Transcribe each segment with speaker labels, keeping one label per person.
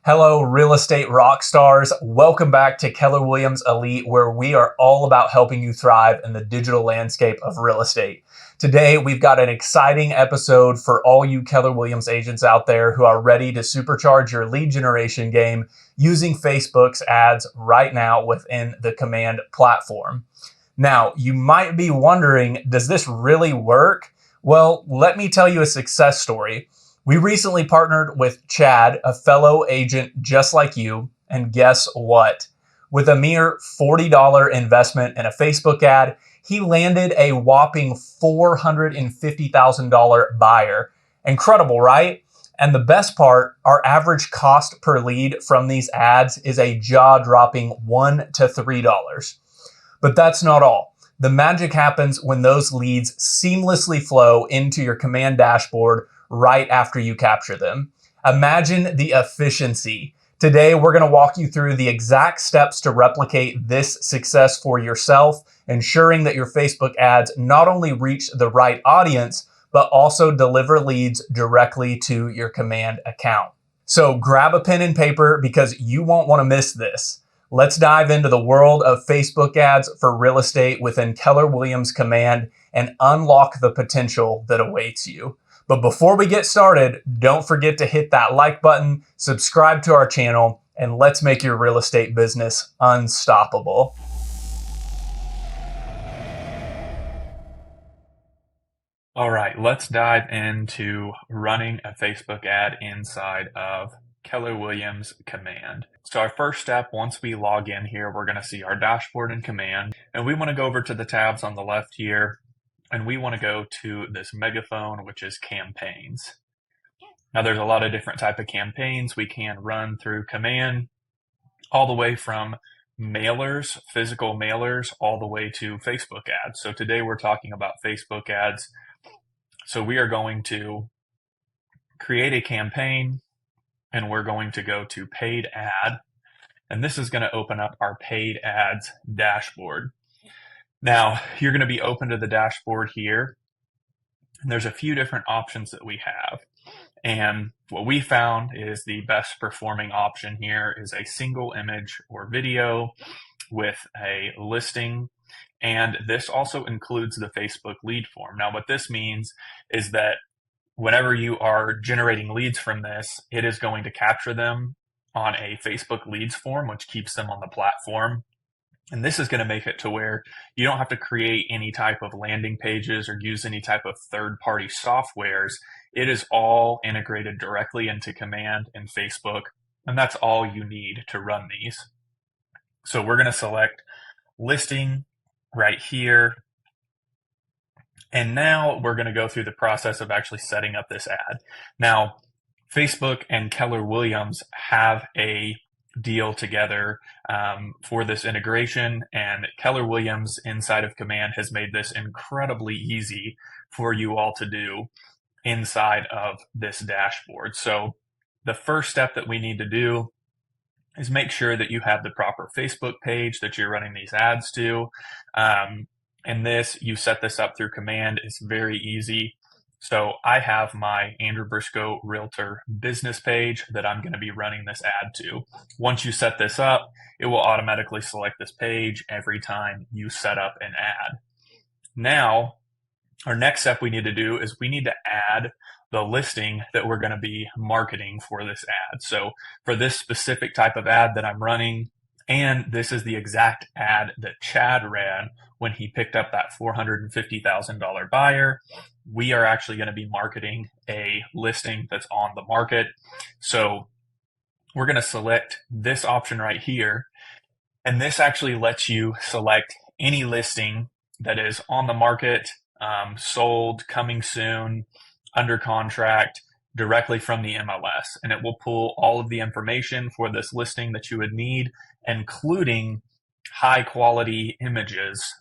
Speaker 1: Hello, real estate rock stars. Welcome back to Keller Williams Elite, where we are all about helping you thrive in the digital landscape of real estate. Today, we've got an exciting episode for all you Keller Williams agents out there who are ready to supercharge your lead generation game using Facebook's ads right now within the Command platform. Now, you might be wondering, does this really work? Well, let me tell you a success story. We recently partnered with Chad, a fellow agent just like you, and guess what? With a mere $40 investment in a Facebook ad, he landed a whopping $450,000 buyer. Incredible, right? And the best part, our average cost per lead from these ads is a jaw-dropping $1 to $3. But that's not all. The magic happens when those leads seamlessly flow into your Command dashboard right after you capture them. Imagine the efficiency. Today, we're going to walk you through the exact steps to replicate this success for yourself, ensuring that your Facebook ads not only reach the right audience, but also deliver leads directly to your Command account. So grab a pen and paper because you won't want to miss this. Let's dive into the world of Facebook ads for real estate within Keller Williams Command and unlock the potential that awaits you. But before we get started, don't forget to hit that like button, subscribe to our channel, and let's make your real estate business unstoppable.
Speaker 2: All right, let's dive into running a Facebook ad inside of Keller Williams Command. So our first step, once we log in here, we're going to see our dashboard in Command, and we want to go over to the tabs on the left here, and we want to go to this megaphone, which is campaigns. Now there's a lot of different type of campaigns we can run through Command, all the way from mailers, physical mailers, all the way to Facebook ads. So today we're talking about Facebook ads. So we are going to create a campaign, and we're going to go to paid ad, and this is going to open up our paid ads dashboard. Now you're going to be open to the dashboard here, and there's a few different options that we have. And what we found is the best performing option here is a single image or video with a listing. And this also includes the Facebook lead form. Now, what this means is that whenever you are generating leads from this, it is going to capture them on a Facebook leads form, which keeps them on the platform. And this is going to make it to where you don't have to create any type of landing pages or use any type of third-party softwares. It is all integrated directly into Command and Facebook, and that's all you need to run these. So we're going to select listing right here. And now we're going to go through the process of actually setting up this ad. Now, Facebook and Keller Williams have a deal together for this integration, and Keller Williams inside of Command has made this incredibly easy for you all to do inside of this dashboard. So the first step that we need to do is make sure that you have the proper Facebook page that you're running these ads to. And this, you set this up through Command. It's very easy. So I have my Andrew Briscoe Realtor business page that I'm going to be running this ad to. Once you set this up, it will automatically select this page every time you set up an ad. Now, our next step we need to do is we need to add the listing that we're going to be marketing for this ad. So for this specific type of ad that I'm running, and this is the exact ad that Chad ran when he picked up that $450,000 buyer, we are actually going to be marketing a listing that's on the market. So we're going to select this option right here. And this actually lets you select any listing that is on the market, sold, coming soon, under contract, directly from the MLS. And it will pull all of the information for this listing that you would need, including high quality images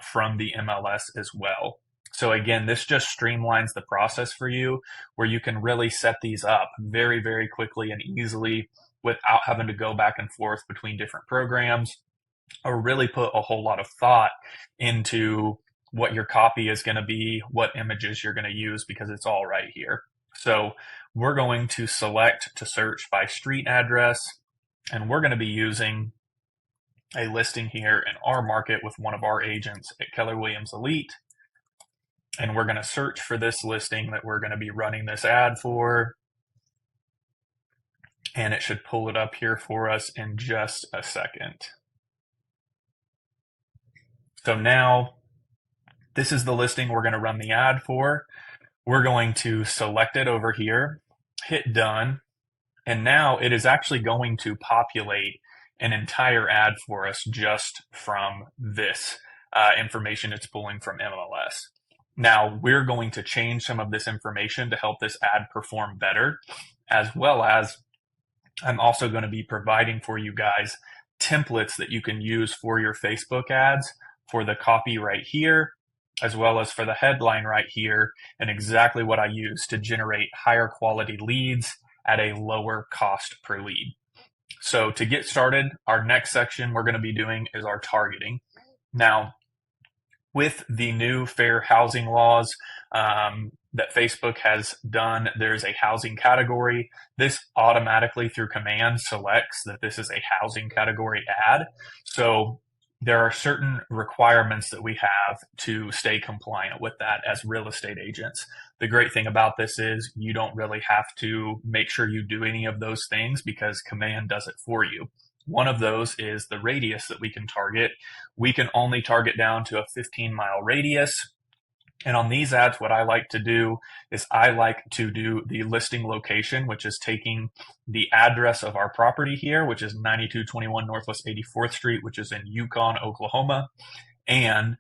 Speaker 2: from the MLS as well. So again, this just streamlines the process for you where you can really set these up very, very quickly and easily without having to go back and forth between different programs or really put a whole lot of thought into what your copy is going to be, what images you're going to use, because it's all right here. So we're going to select to search by street address, and we're going to be using a listing here in our market with one of our agents at Keller Williams Elite. And we're going to search for this listing that we're going to be running this ad for. And it should pull it up here for us in just a second. So now this is the listing we're going to run the ad for. We're going to select it over here, hit done, and now it is actually going to populate an entire ad for us just from this information it's pulling from MLS. Now we're going to change some of this information to help this ad perform better, as well as I'm also going to be providing for you guys templates that you can use for your Facebook ads for the copy right here, as well as for the headline right here, and exactly what I use to generate higher quality leads at a lower cost per lead. So to get started, our next section we're going to be doing is our targeting. Now, with the new fair housing laws that Facebook has done, there's a housing category. This automatically through command selects that this is a housing category ad. So there are certain requirements that we have to stay compliant with that as real estate agents. The great thing about this is you don't really have to make sure you do any of those things because command does it for you. One of those is the radius that we can target. We can only target down to a 15-mile radius. And on these ads, what I like to do is I like to do the listing location, which is taking the address of our property here, which is 9221 Northwest 84th Street, which is in Yukon, Oklahoma. And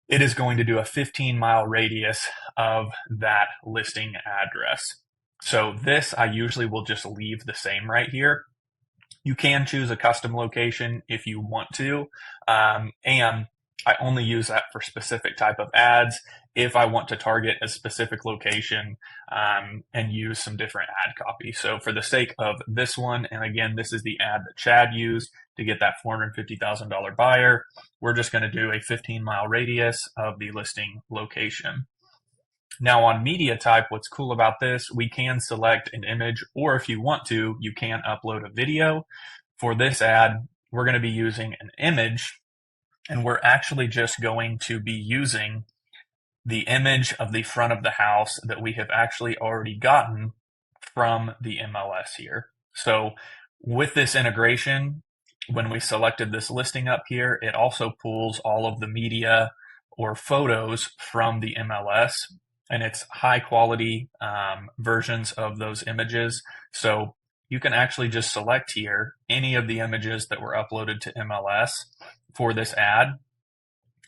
Speaker 2: it is going to do a 15-mile radius of that listing address. So this I usually will just leave the same right here. You can choose a custom location if you want to. And I only use that for specific type of ads if I want to target a specific location and use some different ad copy. So for the sake of this one, and again, this is the ad that Chad used to get that $450,000 buyer, we're just going to do a 15-mile radius of the listing location. Now on media type, what's cool about this, we can select an image, or if you want to, you can upload a video. For this ad, we're going to be using an image, and we're actually just going to be using the image of the front of the house that we have actually already gotten from the MLS here. So with this integration, when we selected this listing up here, it also pulls all of the media or photos from the MLS, and it's high quality versions of those images. So you can actually just select here any of the images that were uploaded to MLS for this ad.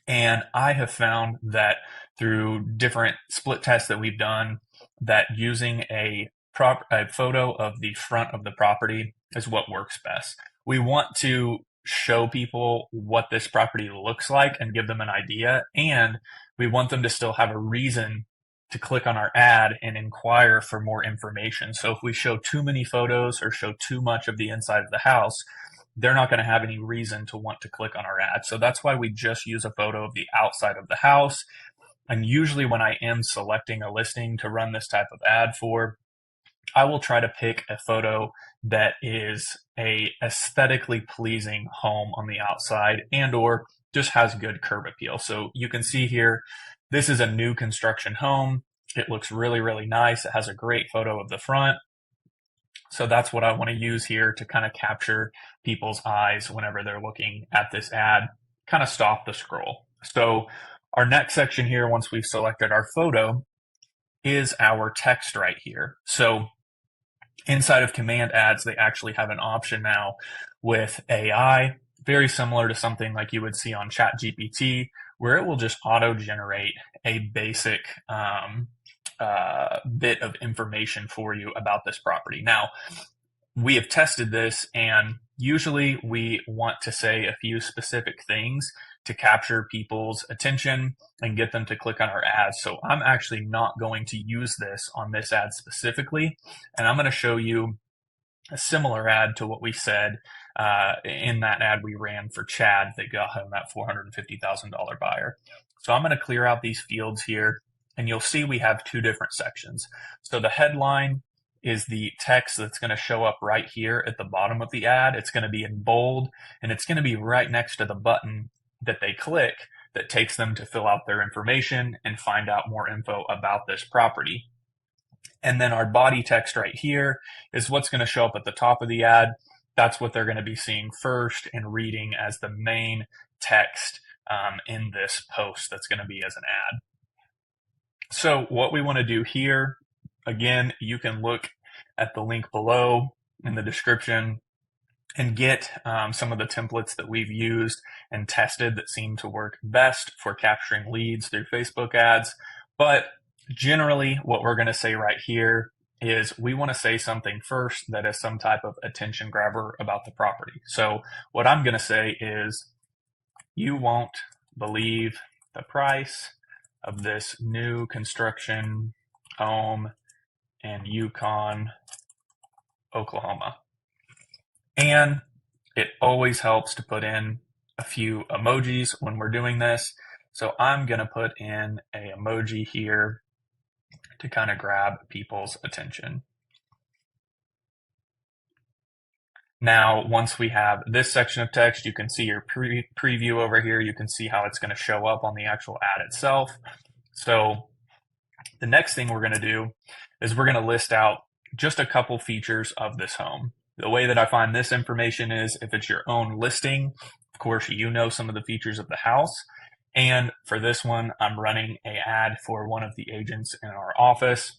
Speaker 2: And I have found that through different split tests that we've done, that using a photo of the front of the property is what works best. We want to show people what this property looks like and give them an idea, and we want them to still have a reason to click on our ad and inquire for more information. So if we show too many photos or show too much of the inside of the house, they're not going to have any reason to want to click on our ad. So that's why we just use a photo of the outside of the house. And usually when I am selecting a listing to run this type of ad for, I will try to pick a photo that is a aesthetically pleasing home on the outside and or just has good curb appeal. So you can see here, this is a new construction home. It looks really, really nice. It has a great photo of the front. So that's what I want to use here to kind of capture people's eyes whenever they're looking at this ad, kind of stop the scroll. So our next section here, once we've selected our photo, is our text right here. So inside of command ads, they actually have an option now with AI, very similar to something like you would see on ChatGPT, where it will just auto-generate a basic bit of information for you about this property. Now, we have tested this, and usually we want to say a few specific things to capture people's attention and get them to click on our ads. So I'm actually not going to use this on this ad specifically, and I'm going to show you a similar ad to what we said in that ad we ran for Chad that got him that $450,000 buyer. So I'm going to clear out these fields here. and you'll see we have two different sections. So the headline is the text that's going to show up right here at the bottom of the ad. It's going to be in bold, and it's going to be right next to the button that they click that takes them to fill out their information and find out more info about this property. And then our body text right here is what's going to show up at the top of the ad. That's what they're going to be seeing first and reading as the main text in this post that's going to be as an ad. So what we want to do here, again, you can look at the link below in the description and get some of the templates that we've used and tested that seem to work best for capturing leads through Facebook ads. But generally, what we're going to say right here is we want to say something first that is some type of attention grabber about the property. So what I'm going to say is, you won't believe the price of this new construction home in Yukon, Oklahoma. And it always helps to put in a few emojis when we're doing this. So I'm going to put in an emoji here to kind of grab people's attention. Now, once we have this section of text, you can see your preview over here. You can see how it's going to show up on the actual ad itself. So the next thing we're going to do is we're going to list out just a couple features of this home. The way that I find this information is if it's your own listing, of course, you know some of the features of the house. And for this one, I'm running an ad for one of the agents in our office.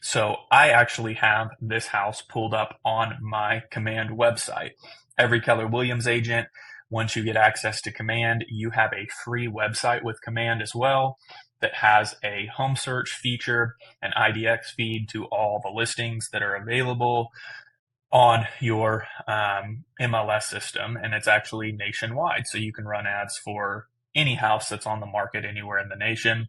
Speaker 2: So I actually have this house pulled up on my Command website. Every Keller Williams agent, once you get access to Command, you have a free website with Command as well that has a home search feature, an IDX feed to all the listings that are available on your MLS system, and it's actually nationwide. So you can run ads for any house that's on the market anywhere in the nation.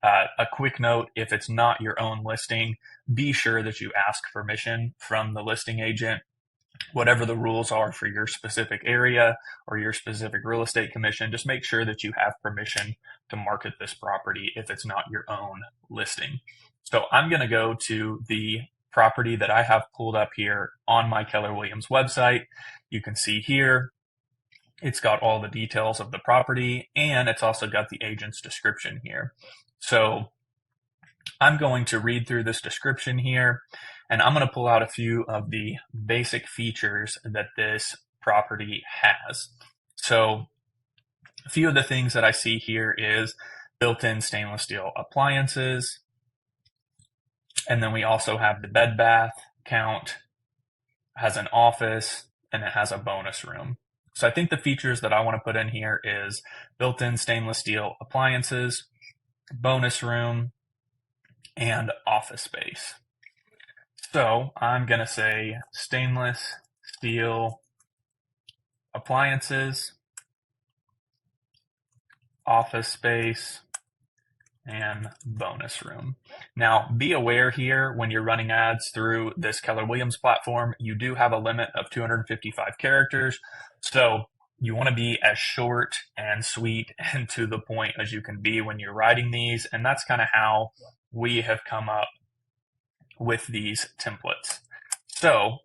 Speaker 2: A quick note, if it's not your own listing, be sure that you ask permission from the listing agent. Whatever the rules are for your specific area or your specific real estate commission, just make sure that you have permission to market this property if it's not your own listing. So I'm going to go to the property that I have pulled up here on my Keller Williams website. You can see here, it's got all the details of the property, and it's also got the agent's description here. So I'm going to read through this description here, and I'm going to pull out a few of the basic features that this property has. So a few of the things that I see here is built-in stainless steel appliances. And then we also have the bed bath count, has an office, and it has a bonus room. So I think the features that I want to put in here is built-in stainless steel appliances, bonus room, and office space. So I'm going to say stainless steel appliances, office space, and bonus room. Now, be aware here when you're running ads through this Keller Williams platform, you do have a limit of 255 characters. So you want to be as short and sweet and to the point as you can be when you're writing these. And that's kind of how we have come up with these templates. So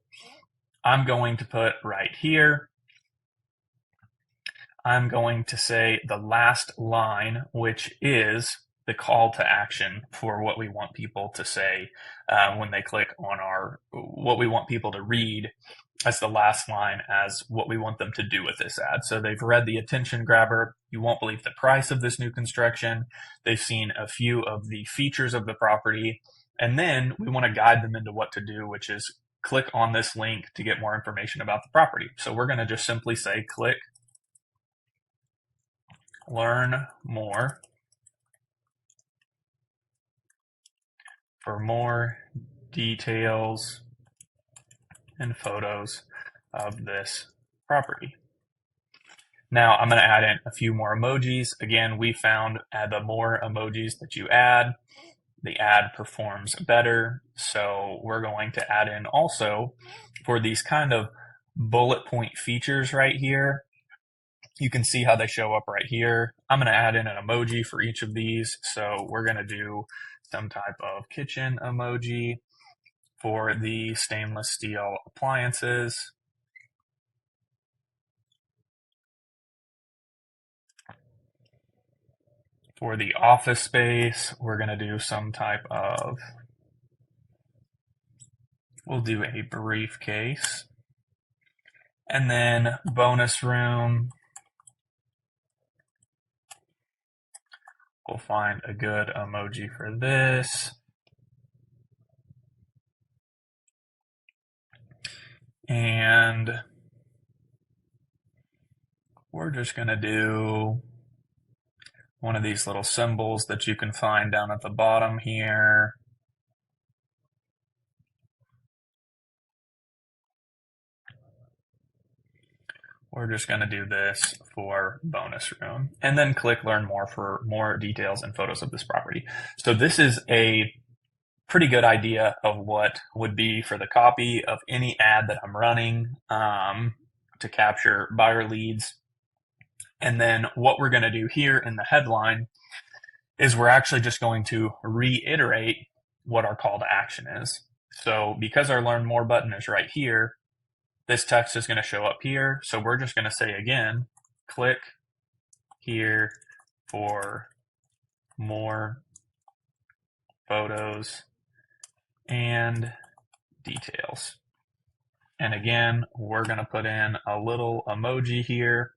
Speaker 2: I'm going to put right here, I'm going to say the last line, which is the call to action for what we want people to say when they click on what we want people to read as the last line as what we want them to do with this ad. So they've read the attention grabber. You won't believe the price of this new construction. They've seen a few of the features of the property. And then we want to guide them into what to do, which is click on this link to get more information about the property. So we're going to just simply say, click, learn more for more details and photos of this property. Now I'm going to add in a few more emojis. Again, we found the more emojis that you add, the ad performs better. So we're going to add in also for these kind of bullet point features right here. You can see how they show up right here. I'm going to add in an emoji for each of these. So we're going to do some type of kitchen emoji for the stainless steel appliances. For the office space, we're going to do some type of, we'll do a briefcase. And then bonus room, we'll find a good emoji for this. And we're just going to do one of these little symbols that you can find down at the bottom here. We're just going to do this for bonus room and then click learn more for more details and photos of this property. So this is a pretty good idea of what would be for the copy of any ad that I'm running to capture buyer leads. And then what we're going to do here in the headline is we're actually just going to reiterate what our call to action is. So because our learn more button is right here, this text is going to show up here. So we're just going to say again, click here for more photos and details. And again, we're going to put in a little emoji here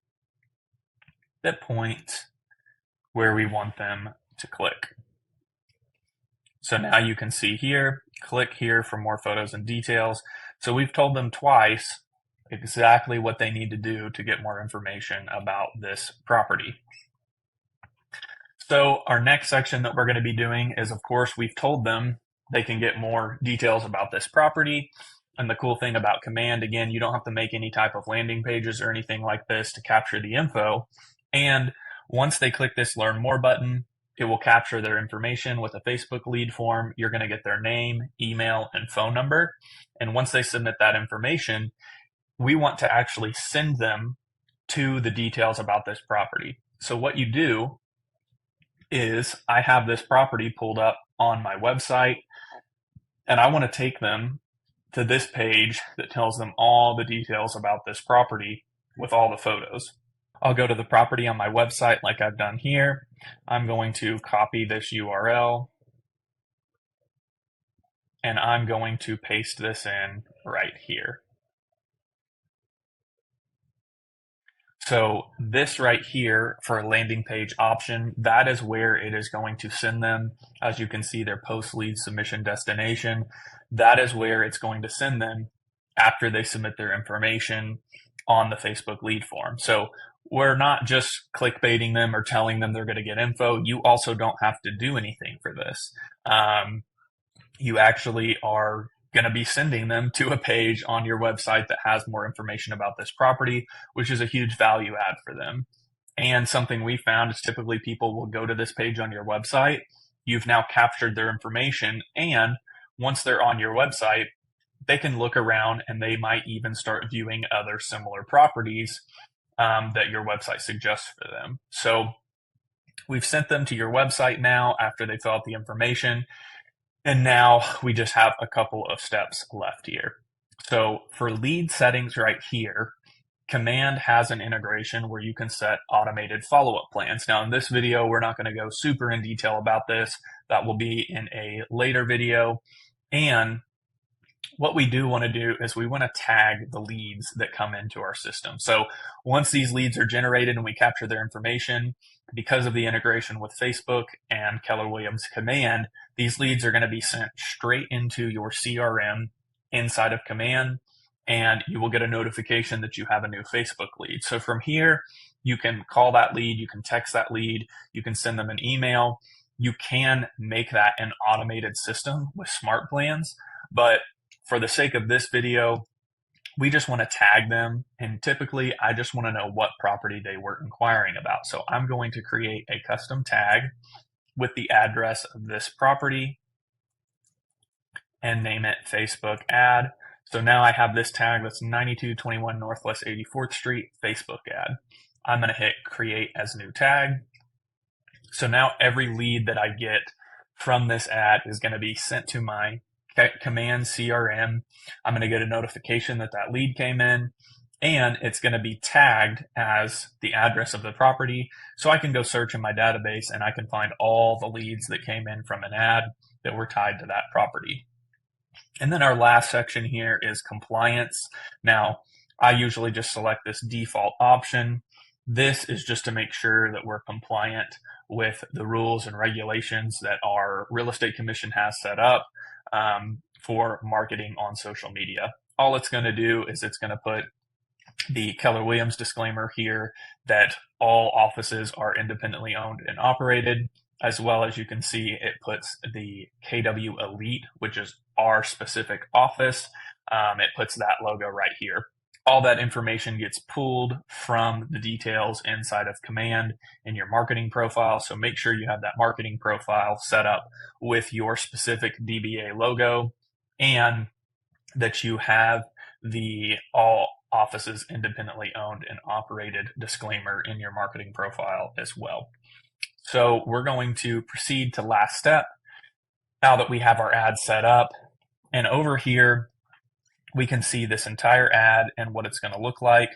Speaker 2: that points where we want them to click. So now you can see here, click here for more photos and details. So we've told them twice exactly what they need to do to get more information about this property. So our next section that we're going to be doing is, of course, we've told them they can get more details about this property. And the cool thing about Command, again, you don't have to make any type of landing pages or anything like this to capture the info. And once they click this Learn More button, it will capture their information with a Facebook lead form. You're going to get their name, email, and phone number. And once they submit that information, we want to actually send them to the details about this property. So what you do is I have this property pulled up on my website, and I want to take them to this page that tells them all the details about this property with all the photos. I'll go to the property on my website like I've done here. I'm going to copy this URL, and I'm going to paste this in right here. So this right here for a landing page option, that is where it is going to send them. As you can see, their post lead submission destination. That is where it's going to send them after they submit their information on the Facebook lead form. So we're not just clickbaiting them or telling them they're going to get info. You also don't have to do anything for this. You actually are going to be sending them to a page on your website that has more information about this property, which is a huge value add for them. And something we found is typically people will go to this page on your website. You've now captured their information. And once they're on your website, they can look around and they might even start viewing other similar properties that your website suggests for them. So we've sent them to your website now after they fill out the information. And now we just have a couple of steps left here. So for lead settings right here, Command has an integration where you can set automated follow-up plans. Now in this video, we're not going to go super in detail about this. That will be in a later video. And what we do want to do is we want to tag the leads that come into our system. So once these leads are generated and we capture their information, because of the integration with Facebook and Keller Williams Command, these leads are going to be sent straight into your CRM inside of Command, and you will get a notification that you have a new Facebook lead. So from here, you can call that lead, you can text that lead, you can send them an email. You can make that an automated system with smart plans, but for the sake of this video, we just want to tag them. And typically, I just want to know what property they were inquiring about. So I'm going to create a custom tag with the address of this property and name it Facebook ad. So now I have this tag that's 9221 Northwest 84th Street Facebook ad. I'm going to hit create as new tag. So now every lead that I get from this ad is going to be sent to my command CRM. I'm going to get a notification that that lead came in, and it's going to be tagged as the address of the property. So I can go search in my database and I can find all the leads that came in from an ad that were tied to that property. And then our last section here is compliance. Now, I usually just select this default option. This is just to make sure that we're compliant with the rules and regulations that our real estate commission has set up for marketing on social media. All it's going to do is it's going to put the Keller Williams disclaimer here that all offices are independently owned and operated, as well as you can see it puts the KW Elite, which is our specific office. It puts that logo right here. All that information gets pulled from the details inside of Command in your marketing profile. So make sure you have that marketing profile set up with your specific DBA logo, and that you have the all offices independently owned and operated disclaimer in your marketing profile as well. So we're going to proceed to last step now that we have our ad set up. And over here, we can see this entire ad and what it's going to look like.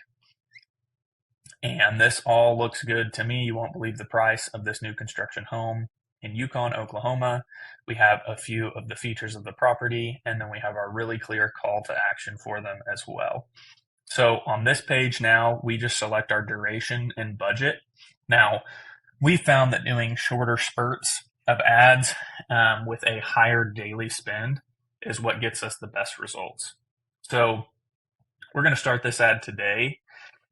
Speaker 2: And this all looks good to me. You won't believe the price of this new construction home in Yukon, Oklahoma. We have a few of the features of the property, and then we have our really clear call to action for them as well. So on this page now, we just select our duration and budget. Now, we found that doing shorter spurts of ads with a higher daily spend is what gets us the best results. So we're going to start this ad today,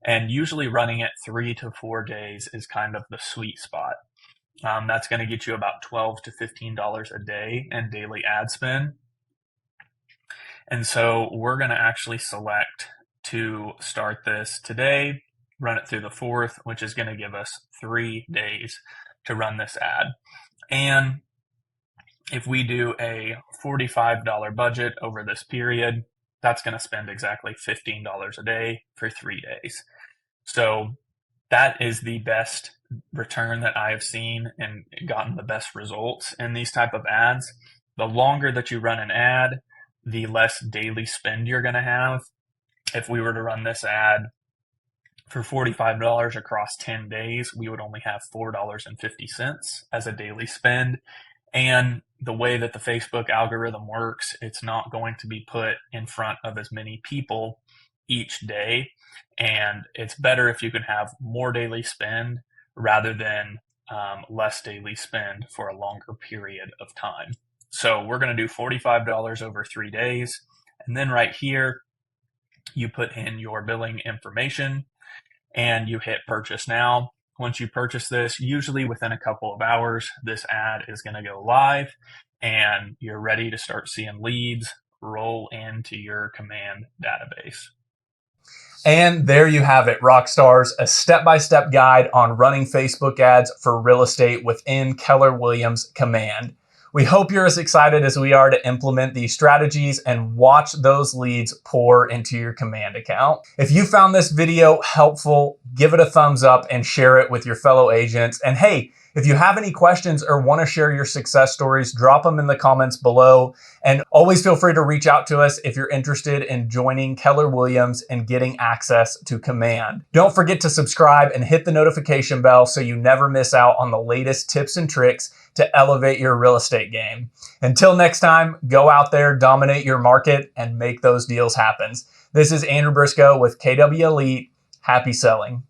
Speaker 2: and usually running it 3 to 4 days is kind of the sweet spot. That's going to get you about $12 to $15 a day in daily ad spend. And so we're going to actually select to start this today, run it through the 4th, which is going to give us 3 days to run this ad. And if we do a $45 budget over this period, that's going to spend exactly $15 a day for 3 days. So that is the best return that I have seen and gotten the best results in these type of ads. The longer that you run an ad, the less daily spend you're going to have. If we were to run this ad for $45 across 10 days, we would only have $4.50 as a daily spend. And the way that the Facebook algorithm works, it's not going to be put in front of as many people each day. And it's better if you can have more daily spend rather than less daily spend for a longer period of time. So we're going to do $45 over 3 days. And then right here, you put in your billing information and you hit purchase now. Once you purchase this, usually within a couple of hours, this ad is going to go live and you're ready to start seeing leads roll into your Command database.
Speaker 1: And there you have it, rock stars, a step-by-step guide on running Facebook ads for real estate within Keller Williams Command. We hope you're as excited as we are to implement these strategies and watch those leads pour into your Command account. If you found this video helpful, give it a thumbs up and share it with your fellow agents. And hey, if you have any questions or want to share your success stories, drop them in the comments below. And always feel free to reach out to us if you're interested in joining Keller Williams and getting access to Command. Don't forget to subscribe and hit the notification bell so you never miss out on the latest tips and tricks to elevate your real estate game. Until next time, go out there, dominate your market, and make those deals happen. This is Andrew Briscoe with KW Elite. Happy selling.